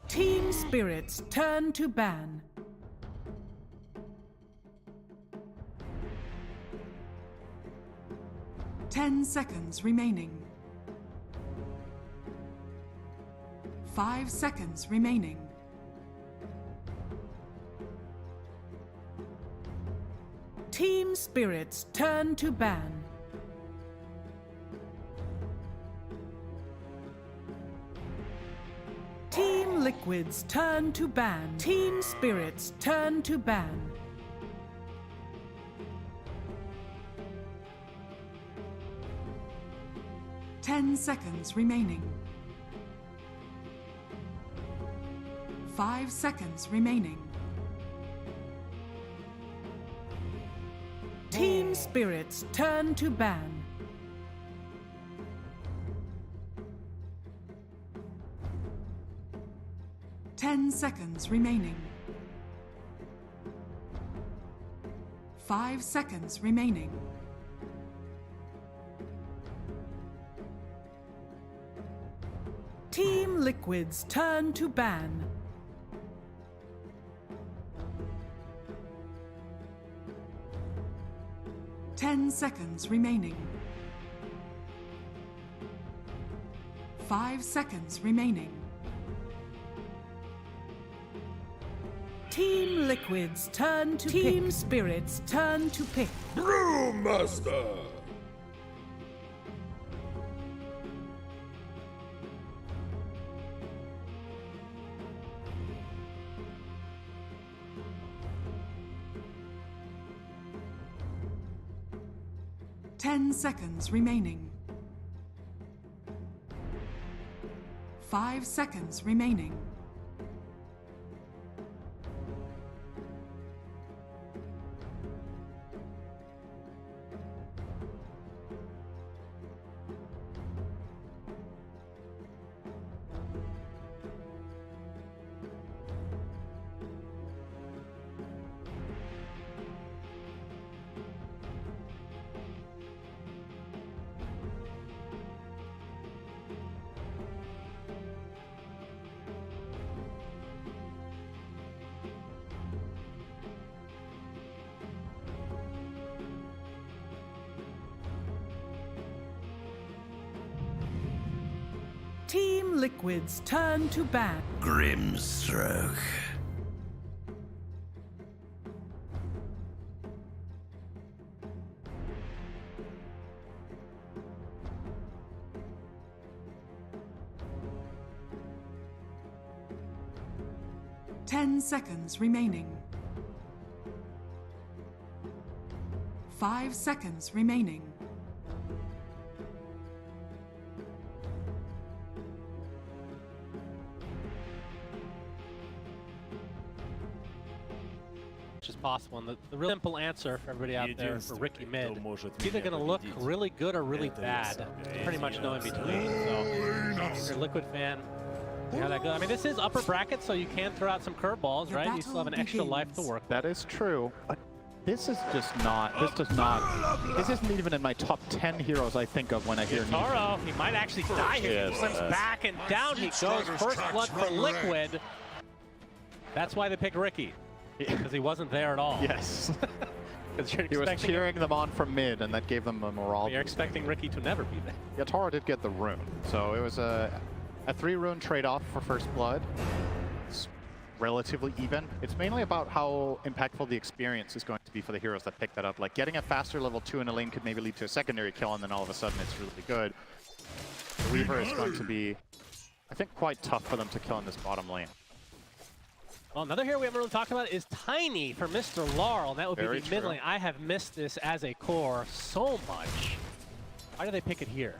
Team Spirit's turn to ban. Ten seconds remaining. 5 seconds remaining. Team Spirit's turn to ban. Team Liquid's turn to ban. Team Spirit's turn to ban. Ten seconds remaining. 5 seconds remaining. Team Spirit's turn to ban. Ten seconds remaining. 5 seconds remaining. Team Liquid's turn to ban. Ten seconds remaining. 5 seconds remaining. Team Liquid's turn to Team pick. Spirit's turn to pick. Brewmaster! Ten seconds remaining. 5 seconds remaining. Team Liquid's turn to ban. Grimstroke. Ten seconds remaining. 5 seconds remaining. Is possible, and the real simple answer for everybody out there for Ricky Mid, it's either going to look really good or really bad. It's pretty much no in between. So if you're a Liquid fan, see how that goes. I mean, this is upper bracket, so you can throw out some curveballs, right? You still have an extra life to work. That is true. But this is just not. This isn't even in my top 10 heroes I think of when I hear Taro, he might actually die here. He slims back and down he goes. First blood for Liquid. That's why they picked Ricky. Because he wasn't there at all. Yes. He was cheering them on from mid, and that gave them a morale. You're expecting Ricky to never be there. Yeah, Taro did get the rune, so it was a 3-rune trade-off for first blood. It's relatively even. It's mainly about how impactful the experience is going to be for the heroes that pick that up. Like getting a faster level 2 in a lane could maybe lead to a secondary kill, and then all of a sudden it's really good. The Weaver is going to be, I think, quite tough for them to kill in this bottom lane. Well, another hero we haven't really talked about is Tiny for Mr. Laurel. That would be the mid lane. I have missed this as a core so much. Why do they pick it here?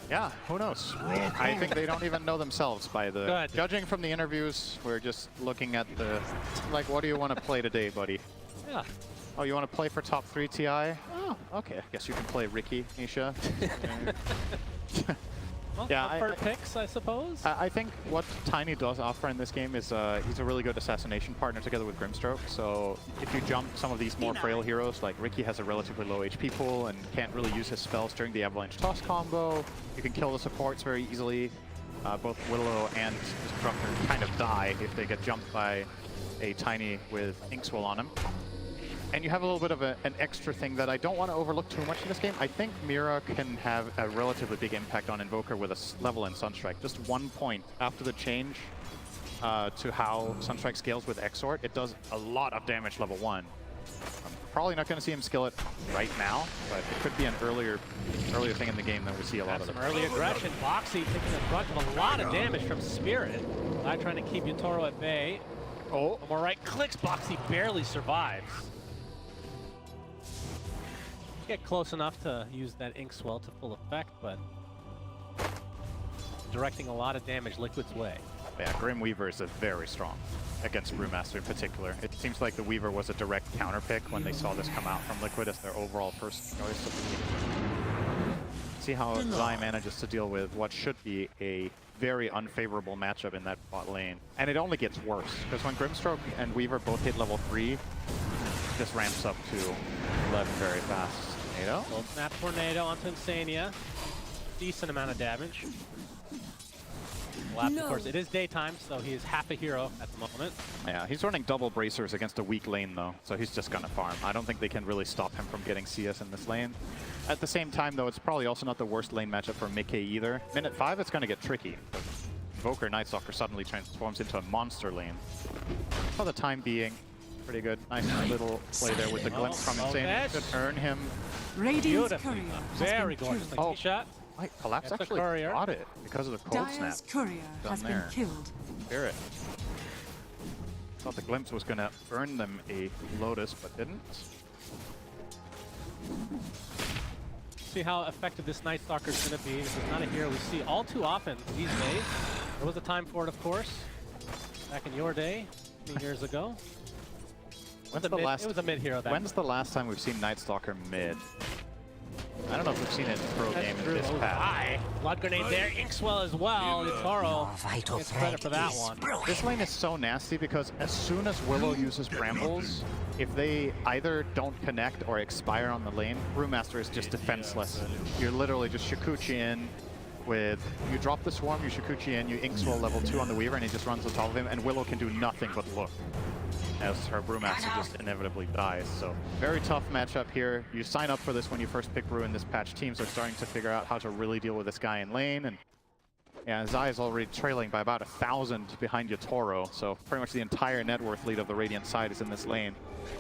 Yeah, who knows? I think they don't even know themselves by the... Judging from the interviews, we're just looking at the... Like, what do you want to play today, buddy? Yeah. Oh, you want to play for top 3 TI? Oh, okay. I guess you can play Ricky, Nisha. Well, yeah, preferred picks, I suppose. I think what Tiny does offer in this game is he's a really good assassination partner together with Grimstroke. So if you jump some of these more frail heroes, like Ricky has a relatively low HP pool and can't really use his spells during the Avalanche Toss combo. You can kill the supports very easily. both Willow and Destructor kind of die if they get jumped by a Tiny with Inkswell on him. And you have a little bit of an extra thing that I don't want to overlook too much in this game. I think Mira can have a relatively big impact on Invoker with a level in Sunstrike. Just 1 point after the change to how Sunstrike scales with Exort, it does a lot of damage level 1. I'm probably not going to see him skill it right now, but it could be an earlier thing in the game that we see a lot of. Some early aggression. Boxy taking the brunt of a lot of damage from Spirit. Not trying to keep Yatoro at bay. Oh, more right clicks. Boxy barely survives. Get close enough to use that Inkswell to full effect, but directing a lot of damage Liquid's way. Yeah, Grim Weaver is very strong against Brewmaster in particular. It seems like the Weaver was a direct counter pick when they saw this come out from Liquid as their overall first choice of the team. See how Zai manages to deal with what should be a very unfavorable matchup in that bot lane. And it only gets worse, because when Grimstroke and Weaver both hit level 3, this ramps up to 11 very fast. Tornado? Full snap tornado onto Insania. Decent amount of damage. Of course, it is daytime, so he is half a hero at the moment. Yeah, he's running double bracers against a weak lane, though, so he's just gonna farm. I don't think they can really stop him from getting CS in this lane. At the same time, though, it's probably also not the worst lane matchup for Mickey either. Minute 5, it's gonna get tricky. Invoker Nightstalker suddenly transforms into a monster lane. For the time being, pretty good. Nice little play there with the glimpse from Insane. Could earn him. Radiant's courier Very gorgeous. Like shot. Wait, Collapse actually got it because of the cold snap. Dire's courier has been killed. Spirit. Thought the glimpse was gonna earn them a Lotus, but didn't. See how effective this Night Stalker is gonna be. This is not a hero we see all too often these days. There was a time for it, of course, back in your day, a few years ago. It was a mid hero. When's the last time we've seen Night Stalker mid? I don't know if we've seen it in pro game in this patch. Blood grenade there, Inkswell as well. Yatoro gets credit for that one. This lane is so nasty because as soon as Willow uses Brambles, if they either don't connect or expire on the lane, Brewmaster is just defenseless. You're literally just Shikuchi in with, you drop the Swarm, you Shikuchi in, you Inkswell level 2 on the Weaver, and he just runs on top of him, and Willow can do nothing but look as her Brewmaster just inevitably dies. So very tough matchup here. You sign up for this when you first pick Brew in this patch. Teams are starting to figure out how to really deal with this guy in lane, and yeah, Zai is already trailing by about 1,000 behind Yatoro, so pretty much the entire net worth lead of the Radiant side is in this lane.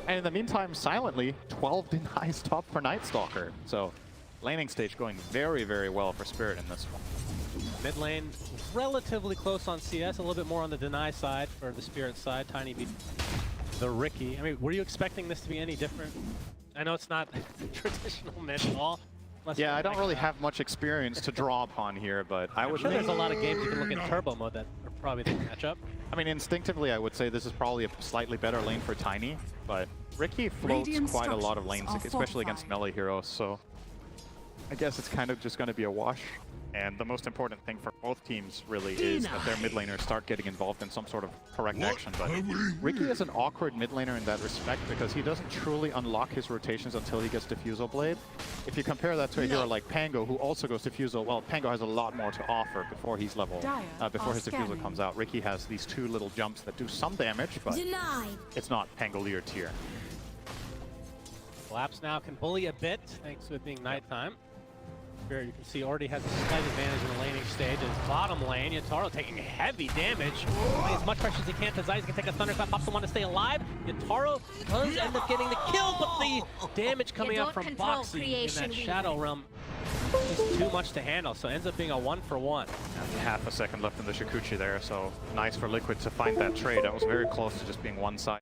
And in the meantime, silently, 12 denies top for Night Stalker. So laning stage going very, very well for Spirit in this one. Mid lane relatively close on CS, a little bit more on the deny side for the Spirit side. Tiny beat the Ricky. I mean, were you expecting this to be any different? I know it's not traditional mid at all. Yeah, I don't really have much experience to draw upon here, but I would sure there's a lot of games you can look in turbo mode that are probably the matchup. I mean, instinctively, I would say this is probably a slightly better lane for Tiny, but Ricky floats quite a lot of lanes, especially against melee heroes, so I guess it's kind of just going to be a wash. And the most important thing for both teams really is that their mid laners start getting involved in some sort of correct action. But Ricky is an awkward mid laner in that respect because he doesn't truly unlock his rotations until he gets Diffusal Blade. If you compare that to a hero like Pango, who also goes Diffusal, well, Pango has a lot more to offer before he's level, before his Diffusal comes out. Ricky has these 2 little jumps that do some damage, but it's not Pangolier tier. Collapse now can bully a bit, thanks to it being nighttime. You can see already has a slight advantage in the laning stage. His bottom lane, Yatoro taking heavy damage. Applying as much pressure as he can to Zai. He can take a Thunderclap, pops the one to stay alive. Yatoro does end up getting the kill, but the damage coming out from Boxy in that Shadow Realm is too much to handle, so it ends up being a 1-for-1. Half a second left in the Shikuchi there, so nice for Liquid to find that trade. That was very close to just being one side.